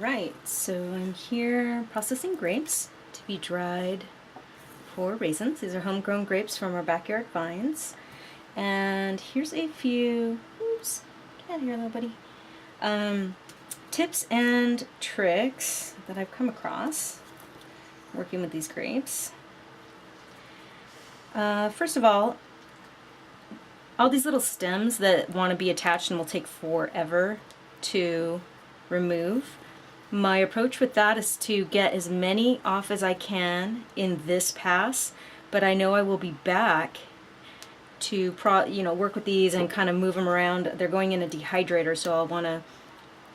Alright, so I'm here processing grapes to be dried for raisins. These are homegrown grapes from our backyard vines. And here's a few, oops, get out of here, little buddy, tips and tricks that I've come across working with these grapes. First of all these little stems that want to be attached and will take forever to remove. My approach with that is to get as many off as I can in this pass, but I know I will be back to work with these and kind of move them around. They're going in a dehydrator, so I'll want to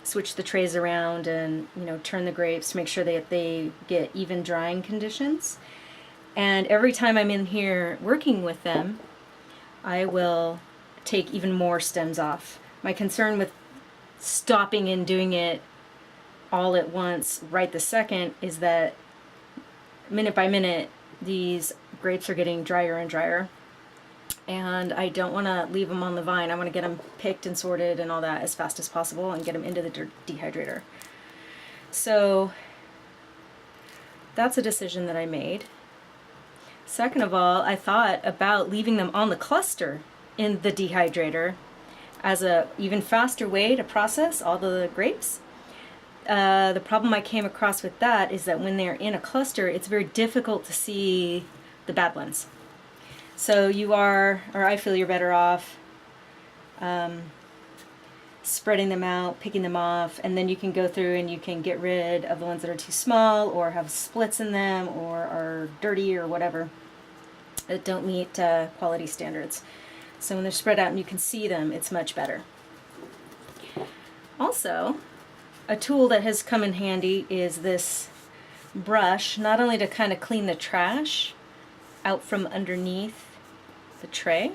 switch the trays around and turn the grapes to make sure that they get even drying conditions. And every time I'm in here working with them, I will take even more stems off. My concern with stopping and doing it all at once right this second is that minute by minute these grapes are getting drier and drier, and I don't want to leave them on the vine. I want to get them picked and sorted and all that as fast as possible and get them into the dehydrator. So that's a decision that I made. Second of all, I thought about leaving them on the cluster in the dehydrator as a even faster way to process all the grapes. The problem I came across with that is that when they're in a cluster, it's very difficult to see the bad ones. So I feel you're better off spreading them out, picking them off, and then you can go through and you can get rid of the ones that are too small or have splits in them or are dirty or whatever that don't meet quality standards. So when they're spread out and you can see them, it's much better. Also, a tool that has come in handy is this brush, not only to kind of clean the trash out from underneath the tray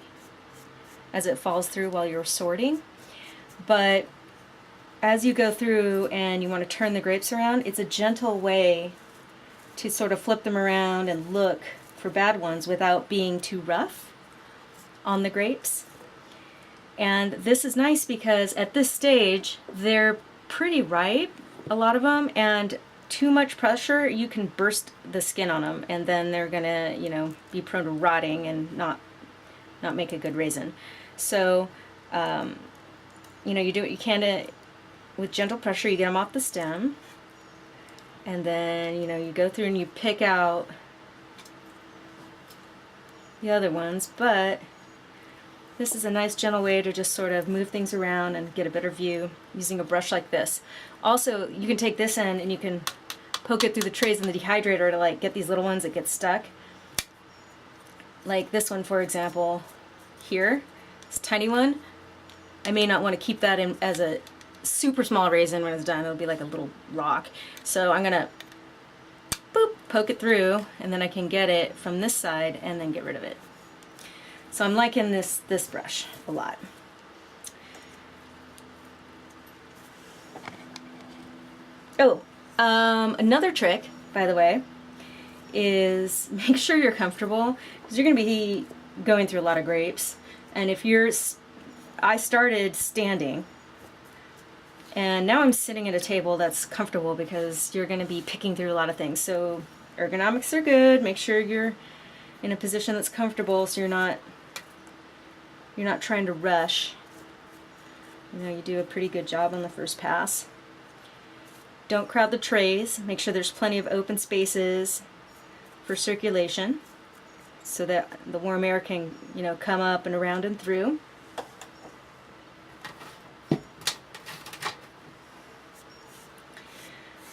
as it falls through while you're sorting, but as you go through and you want to turn the grapes around, it's a gentle way to sort of flip them around and look for bad ones without being too rough on the grapes. And this is nice because at this stage they're pretty ripe, a lot of them, and too much pressure you can burst the skin on them, and then they're gonna be prone to rotting and not make a good raisin. So you do what you can to, with gentle pressure, you get them off the stem, and then you go through and you pick out the other ones, but this is a nice gentle way to just sort of move things around and get a better view using a brush like this. Also, you can take this end and you can poke it through the trays in the dehydrator to get these little ones that get stuck. Like this one, for example, here, this tiny one. I may not want to keep that in as a super small raisin when it's done. It'll be like a little rock. So I'm gonna poke it through, and then I can get it from this side and then get rid of it. So I'm liking this brush a lot. Oh, another trick, by the way, is make sure you're comfortable, because you're going to be going through a lot of grapes. And I started standing, and now I'm sitting at a table that's comfortable because you're going to be picking through a lot of things. So ergonomics are good. Make sure you're in a position that's comfortable so you're not trying to rush. You do a pretty good job on the first pass. Don't crowd the trays. Make sure there's plenty of open spaces for circulation so that the warm air can come up and around and through.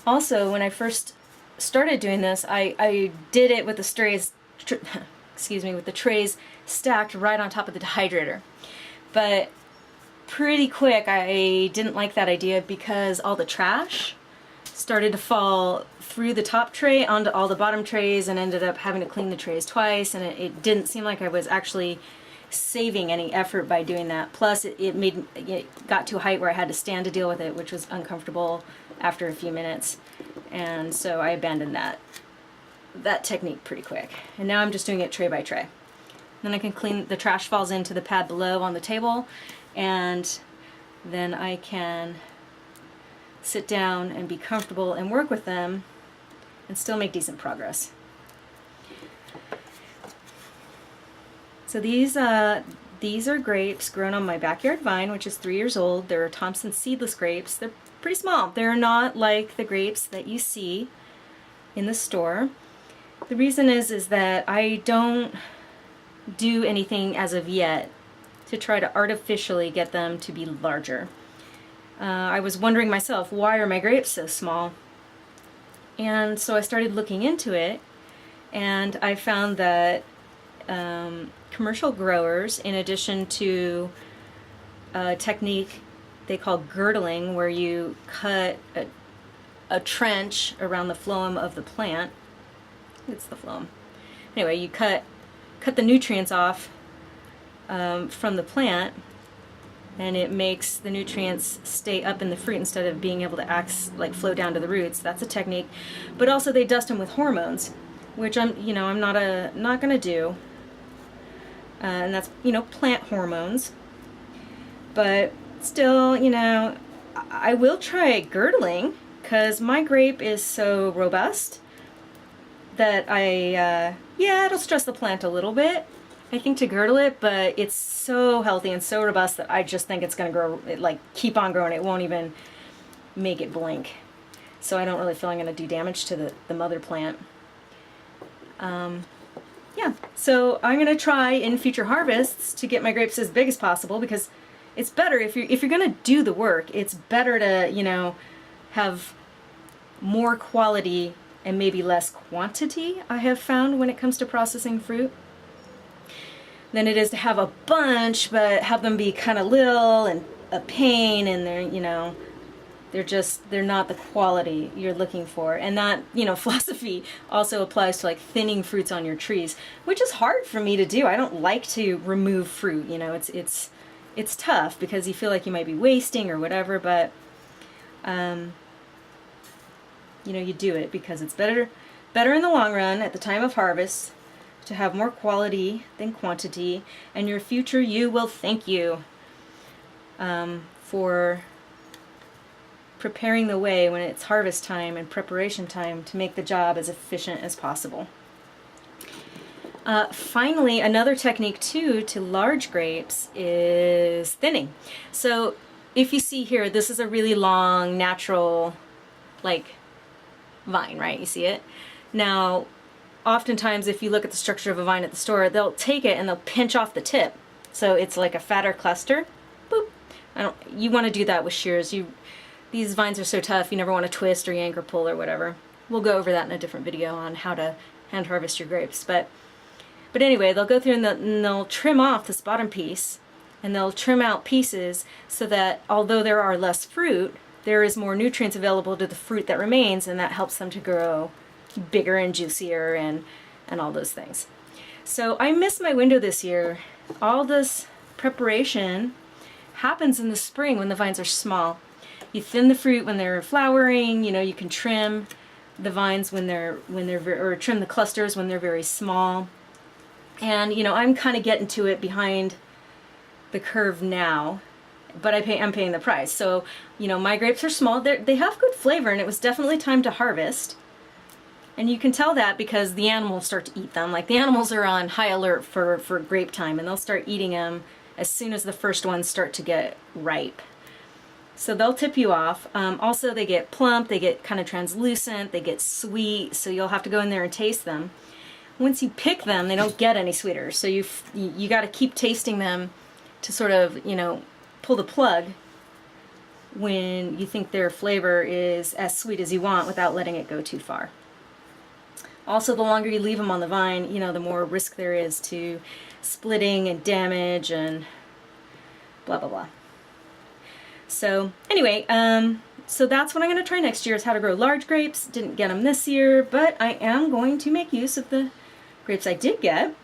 Also, when I first started doing this, I did it with the trays with the trays stacked right on top of the dehydrator. But pretty quick I didn't like that idea because all the trash started to fall through the top tray onto all the bottom trays and ended up having to clean the trays twice, and it didn't seem like I was actually saving any effort by doing that. Plus it got to a height where I had to stand to deal with it, which was uncomfortable after a few minutes, and so I abandoned that technique pretty quick. And now I'm just doing it tray by tray. Then I can clean, the trash falls into the pad below on the table, and then I can sit down and be comfortable and work with them and still make decent progress. So these are grapes grown on my backyard vine, which is 3 years old. They're Thompson seedless grapes. They're pretty small. They're not like the grapes that you see in the store. The reason is that I don't do anything as of yet to try to artificially get them to be larger. I was wondering myself, why are my grapes so small? And so I started looking into it, and I found that commercial growers, in addition to a technique they call girdling, where you cut a trench around the phloem of the plant. It's the phloem. Anyway, you cut the nutrients off from the plant, and it makes the nutrients stay up in the fruit instead of being able to flow down to the roots. That's a technique. But also they dust them with hormones, which I'm not gonna do. And that's, plant hormones. But still, I will try girdling, because my grape is so robust that it'll stress the plant a little bit, I think, to girdle it, but it's so healthy and so robust that I just think it's going to grow, keep on growing. It won't even make it blink. So I don't really feel I'm going to do damage to the mother plant. Yeah, so I'm going to try in future harvests to get my grapes as big as possible, because it's better if you're going to do the work. It's better to, have more quality and maybe less quantity, I have found, when it comes to processing fruit, than it is to have a bunch but have them be kind of little and a pain, and they're not the quality you're looking for. And that, philosophy also applies to thinning fruits on your trees, which is hard for me to do. I don't like to remove fruit, it's tough because you feel like you might be wasting or whatever, but you do it because it's better in the long run at the time of harvest to have more quality than quantity, and your future you will thank you for preparing the way when it's harvest time and preparation time to make the job as efficient as possible. Finally, another technique too to large grapes is thinning. So if you see here, this is a really long, natural, vine, right? You see it? Now, oftentimes if you look at the structure of a vine at the store, they'll take it and they'll pinch off the tip. So it's like a fatter cluster. Boop. You want to do that with shears. These vines are so tough, you never want to twist or yank or pull or whatever. We'll go over that in a different video on how to hand harvest your grapes. But anyway, they'll go through and they'll trim off this bottom piece, and they'll trim out pieces so that although there are less fruit, there is more nutrients available to the fruit that remains, and that helps them to grow bigger and juicier and all those things. So I missed my window this year. All this preparation happens in the spring when the vines are small. You thin the fruit when they're flowering. You can trim the vines when they're or trim the clusters when they're very small. And I'm kind of getting to it behind the curve now, but I'm paying the price. So my grapes are small. They have good flavor, and it was definitely time to harvest. And you can tell that because the animals start to eat them. The animals are on high alert for grape time, and they'll start eating them as soon as the first ones start to get ripe. So they'll tip you off. Also, they get plump, they get kind of translucent, they get sweet, so you'll have to go in there and taste them. Once you pick them, they don't get any sweeter, so you got to keep tasting them to sort of, pull the plug when you think their flavor is as sweet as you want without letting it go too far. Also, the longer you leave them on the vine, the more risk there is to splitting and damage and blah, blah, blah. So anyway, so that's what I'm going to try next year, is how to grow large grapes. Didn't get them this year, but I am going to make use of the grapes I did get.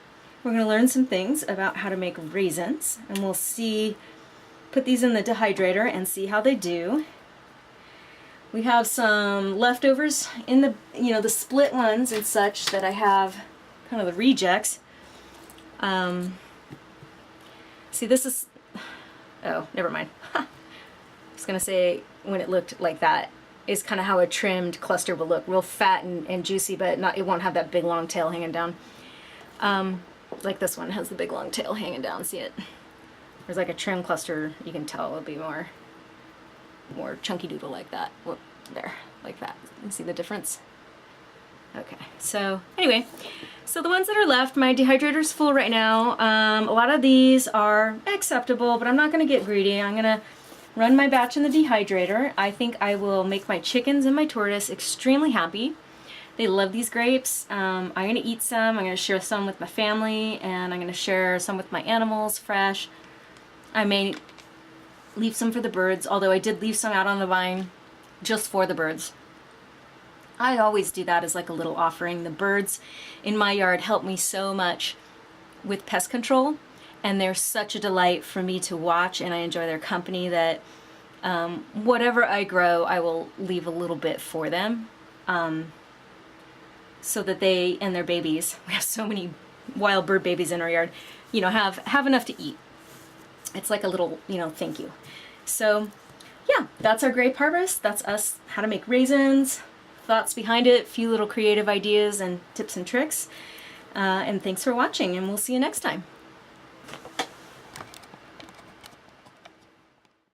We're going to learn some things about how to make raisins, and we'll put these in the dehydrator and see how they do. We have some leftovers in the, the split ones and such that I have, kind of the rejects. See, this is, oh, never mind. was gonna say, when it looked like that, is kind of how a trimmed cluster will look. Real fat and juicy, but it won't have that big long tail hanging down. Like this one has the big long tail hanging down, see it? There's like a trim cluster, you can tell it'll be more chunky doodle like that. Whoop, there, like that. You see the difference? Okay, so anyway, so the ones that are left, my dehydrator's full right now. A lot of these are acceptable, but I'm not gonna get greedy. I'm gonna run my batch in the dehydrator. I think I will make my chickens and my tortoise extremely happy. They love these grapes. I'm gonna eat some, I'm gonna share some with my family, and I'm gonna share some with my animals fresh. I may leave some for the birds, although I did leave some out on the vine just for the birds. I always do that as like a little offering. The birds in my yard help me so much with pest control, and they're such a delight for me to watch, and I enjoy their company that whatever I grow, I will leave a little bit for them, so that they and their babies, we have so many wild bird babies in our yard, you know, have enough to eat. It's like a little, you know, thank you. So yeah, that's our grape harvest. That's us, how to make raisins, thoughts behind it, a few little creative ideas and tips and tricks. And thanks for watching, and we'll see you next time.